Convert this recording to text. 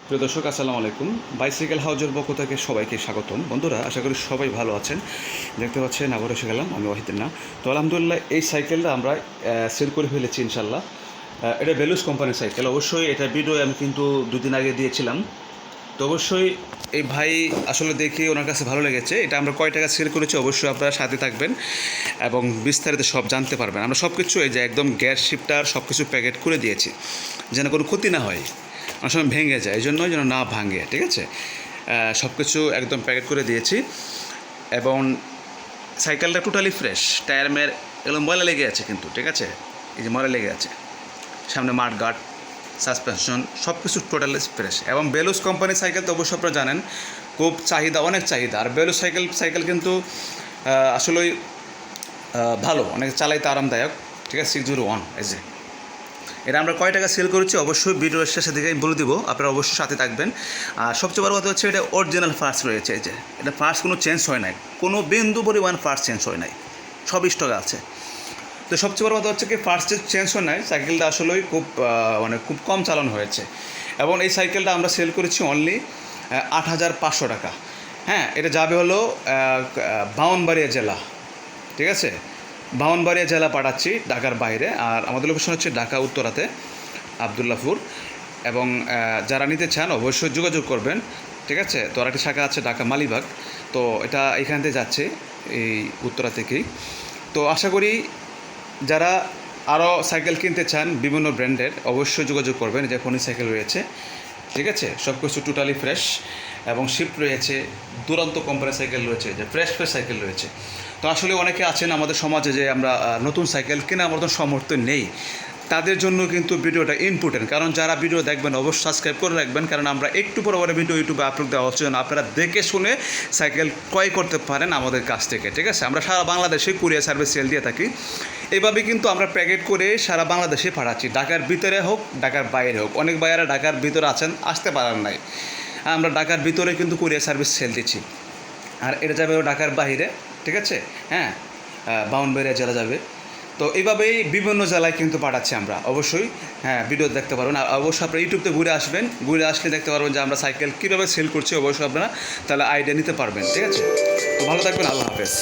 প্রিয় দর্শক আসসালামু আলাইকুম। বাইসাইকেল হাউজের পক্ষ থেকে সবাইকে স্বাগতম। বন্ধুরা, আশা করি সবাই ভালো আছেন। দেখতে পাচ্ছেন আবার এসে গেলাম, আমি ওয়াহিদুল্লাহ। তো আলহামদুলিল্লাহ এই সাইকেলটা আমরা সেল করে ফেলেছি ইনশাল্লাহ। এটা বেলুস কোম্পানির সাইকেল। অবশ্যই এটা ভিডিও আমি কিন্তু দুদিন আগে দিয়েছিলাম। তো অবশ্যই এই ভাই আসলে দেখে ওনার কাছে ভালো লেগেছে। এটা আমরা কয় টাকা সেল করেছি অবশ্যই আপনারা সাথে থাকবেন এবং বিস্তারিত সব জানতে পারবেন। আমরা সব কিছু এই যে একদম গ্যাস শিফটার সব কিছু প্যাকেট করে দিয়েছি যেন কোনো ক্ষতি না হয়, অনেক সময় ভেঙে যায়, এই জন্যই যেন না ভাঙে। ঠিক আছে, সব কিছু একদম প্যাকেট করে দিয়েছি এবং সাইকেলটা টোটালি ফ্রেশ। টায়ার মেয়ের এগুলো ময়লা লেগে আছে কিন্তু, ঠিক আছে, এই যে ময়লা লেগে আছে, সামনে মাড গার্ড, সাসপেনশন সব কিছু টোটালি ফ্রেশ। এবং বেলুস কোম্পানির সাইকেল তো অবশ্যই আপনারা জানেন খুব চাহিদা, অনেক চাহিদা। আর বেলুস সাইকেল কিন্তু আসলেই ভালো, অনেক চালাইতে আরামদায়ক। ঠিক আছে, 601 এই যে এটা আমরা কয় টাকা সেল করেছি অবশ্যই ভিডিওর শেষে দিকে আমি বলে দিব, আপনারা অবশ্যই সাথে থাকবেন। আর সবচেয়ে বড় কথা হচ্ছে এটা অরিজিনাল পার্টস রয়েছে, এই যে এটা পার্টস কোনো চেঞ্জ হয় নাই, কোনো বিন্দু পরিমাণ পার্টস চেঞ্জ হয় নাই, সব স্টক আছে। তো সবচেয়ে বড় কথা হচ্ছে কি পার্টস চেঞ্জ হয় নাই, সাইকেলটা আসলেই খুব কম চালানো হয়েছে। এবং এই সাইকেলটা আমরা সেল করেছি অনলি 8,500 টাকা। হ্যাঁ, এটা যাবে হলো ব্রাহ্মণবাড়িয়া জেলা, ঠিক আছে, ব্রাহ্মণবাড়িয়া জেলা পাঠাচ্ছি ঢাকার বাইরে। আর আমাদের লোকেশন হচ্ছে ঢাকা উত্তরাতে আবদুল্লাপুর। এবং যারা নিতে চান অবশ্যই যোগাযোগ করবেন, ঠিক আছে। তো আর একটি শাখা আছে ঢাকা মালিবাগ, তো এটা এখান থেকে যাচ্ছে এই উত্তরা থেকেই। তো আশা করি যারা আরও সাইকেল কিনতে চান বিভিন্ন ব্র্যান্ডের অবশ্যই যোগাযোগ করবেন। যে ফোনি সাইকেল রয়েছে, ঠিক আছে, সব কিছু টোটালি ফ্রেশ এবং শিফট রয়েছে, দুরন্ত কোম্পানির সাইকেল রয়েছে, যে ফ্রেশ সাইকেল রয়েছে। তো আসলে অনেকে আছেন আমাদের সমাজে যে আমরা নতুন সাইকেল কেনার মতন সামর্থ্য নেই, তাদের জন্য কিন্তু ভিডিওটা ইম্পর্টেন্ট। কারণ যারা ভিডিও দেখবেন অবশ্যই সাবস্ক্রাইব করে রাখবেন, কারণ আমরা একটু পরে ভিডিও ইউটিউবে আপলোড দেওয়া হচ্ছে, যেন আপনারা দেখে শুনে সাইকেল ক্রয় করতে পারেন আমাদের কাছ থেকে। ঠিক আছে, আমরা সারা বাংলাদেশে কুরিয়ার সার্ভিস সেল দিয়ে থাকি। এইভাবে কিন্তু আমরা প্যাকেট করে সারা বাংলাদেশে পাঠাচ্ছি, ঢাকার ভিতরে হোক ঢাকার বাইরে হোক। অনেক ভাইয়ারা ঢাকার ভিতরে আছেন, আসতে পারার নাই, আমরা ঢাকার ভিতরে কিন্তু কুরিয়ার সার্ভিস সেল দিচ্ছি। আর এটা যাবে ঢাকার বাইরে, ঠিক আছে, হ্যাঁ, ব্রাহ্মণবাড়িয়া জেলা যাবে। তো এইভাবেই বিভিন্ন জেলায় কিন্তু পাঠাচ্ছি আমরা। অবশ্যই হ্যাঁ, ভিডিও দেখতে পারবেন। আর অবশ্যই আপনারা ইউটিউবতে ঘুরে আসবেন, ঘুরে আসলে দেখতে পারবেন যে আমরা সাইকেল কীভাবে সেল করছি। অবশ্যই আপনারা তাহলে আইডিয়া নিতে পারবেন, ঠিক আছে। তো ভালো থাকবেন, আল্লাহ হাফেজ।